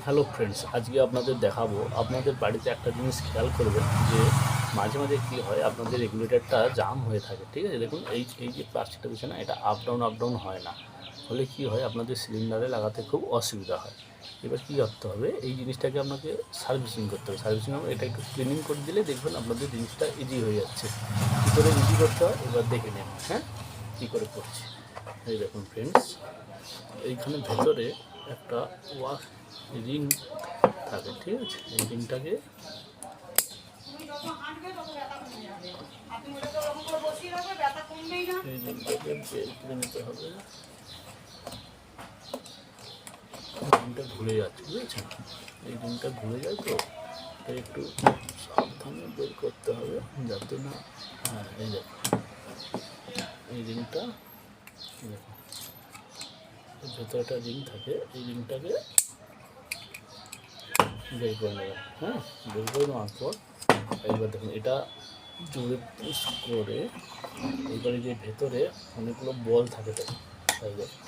Hello friends, আজকে আপনাদের দেখাবো। আপনাদের বাড়িতে একটা জিনিস খেয়াল করবেন যে মাঝে মাঝে কী হয়, আপনাদের রেগুলেটরটা জাম হয়ে থাকে। ঠিক আছে, দেখুন এই যে প্লাস্টিকটা দিচ্ছে না, এটা আপ ডাউন হয় না। ফলে কী হয়, আপনাদের সিলিন্ডারে লাগাতে খুব অসুবিধা হয়। এবার কী করতে হবে, এই জিনিসটাকে আপনাকে সার্ভিসিং করতে হবে। সার্ভিসিং হবে, এটা একটু ক্লিনিং করে দিলে দেখবেন আপনাদের জিনিসটা ইজি হয়ে যাচ্ছে। কী করে ইজি করতে হয় এবার দেখে নেন। হ্যাঁ, কী করে করছি এই দেখুন ফ্রেন্ডস, এইখানে ভেতরে একটা রিং থাকে। ঠিক আছে, এই রিংটাকে বের করে নিতে হবে। রিংটা ঘুরে যাচ্ছে, বুঝেছেন? এই রিংটা ঘুরে যায়, তো তাই একটু সাবধানে বের করতে হবে যাতে না। হ্যাঁ, এই দেখো এই রিংটা, দেখো ভেতরে একটা রিং থাকে, এই রিংটাকে বের করে নেবেন। হ্যাঁ, বের করে নেওয়ার পর এইবার দেখুন, এটা জোরে পুশ করে এইবারে যে ভেতরে অনেকগুলো বল থাকে, দেখুন এই দেখুন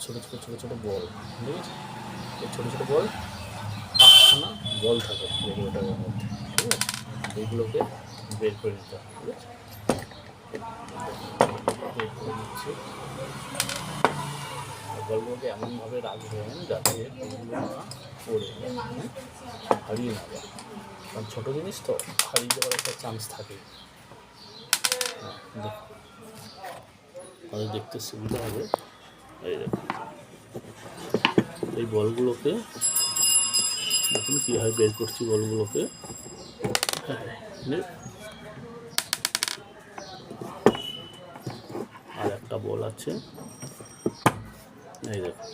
ছোটো ছোটো বল। ঠিক আছে, এই ছোটো ছোটো বল 5খানা বল থাকে রেগুলেটরের মধ্যে। ঠিক আছে, এইগুলোকে বের করে নিতে হবে। ঠিক আছে, বের করে নিচ্ছি। বলগুলোকে এমনভাবে রাখবেন যাতে এগুলো না পড়ে হারিয়ে না যায়, কারণ ছোটো জিনিস তো হারিয়ে যাওয়ার একটা চান্স থাকে। তাহলে দেখতে সুবিধা হবে। এই দেখুন, এই বলগুলোকে দেখুন কীভাবে বের করছি বলগুলোকে। আর একটা বল আছে, এই দেখুন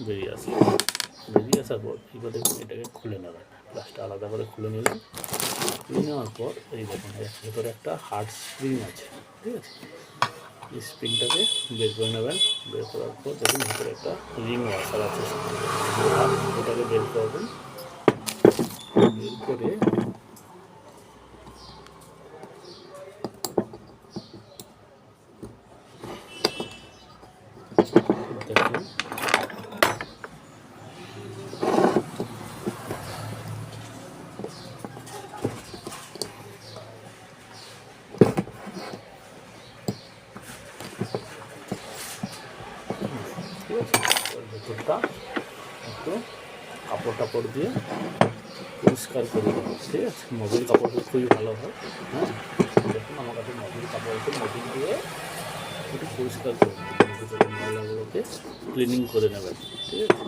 বেরিয়ে আসার পর এবার দেখুন এটাকে খুলে নেবেন। প্লাসটা আলাদা করে খুলে নিলাম। খুলে নেওয়ার পর এই দেখুন ভেতরে একটা হার্ড স্প্রিং আছে। ঠিক আছে, এই স্প্রিংটাকে বের করে নেবেন। বের করার পর দেখুন ভেতরে একটা রিং ওয়াশার আছে, ওটাকে বের করবেন। বের করে দেখুন ভেতরটা একটু কাপড় দিয়ে পরিষ্কার করে দেবো। ঠিক আছে, মোবিল কাপড় খুবই ভালো হয়। হ্যাঁ, দেখুন আমার কাছে মোবিল কাপড় আছে, মোবিল দিয়ে একটু পরিষ্কার করে দেবেন, ভিতরে ময়লাগুলোকে ক্লিনিং করে নেবেন। ঠিক আছে,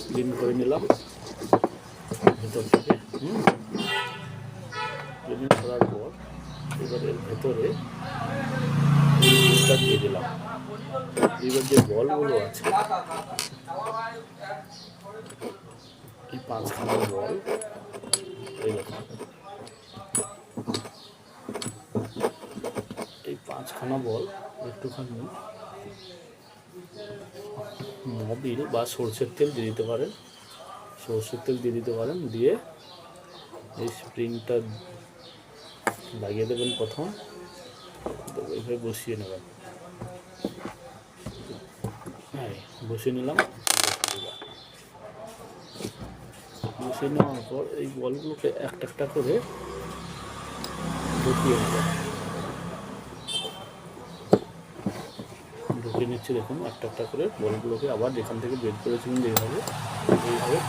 ক্লিন করে নিলাম ভেতর থেকে। ক্লিনিং করার পর এবার এর ভেতরে দিয়ে দিলাম। এবার যে বলগুলো আছে, এই 5খানা বল, এই দেখুন এই 5খানা বল একটুখানি মোবিল বা সরষের তেল দিয়ে দিতে পারেন। দিয়ে এই স্প্রিংটা লাগিয়ে দেবেন। প্রথম এইভাবে বসিয়ে নেবেন। হ্যাঁ, বসিয়ে নিলাম। বসিয়ে নেওয়ার পর এই বলগুলোকে একটা একটা করে ঢুকিয়ে নেবেন। ঢুকিয়ে নিচ্ছি, দেখুন একটা একটা করে বলগুলোকে আবার যেখান থেকে বের করেছিলেন এইভাবে ঢুকিয়ে দেবেন।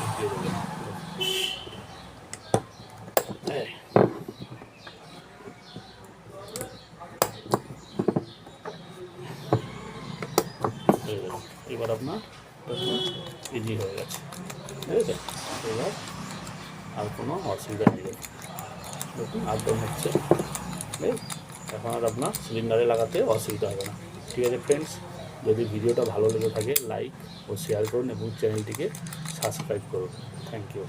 এবার আপনার ইজি হয়ে গেছে। ঠিক আছে, এবার আর কোনো অসুবিধা নেই। দেখুন আপ ডাউন হচ্ছে, এখন আর আপনার সিলিন্ডারে লাগাতে অসুবিধা হবে না। ঠিক আছে ফ্রেন্ডস, যদি ভিডিওটা ভালো লেগে থাকে লাইক ও শেয়ার করুন এবং চ্যানেলটিকে সাবস্ক্রাইব করুন। Thank you.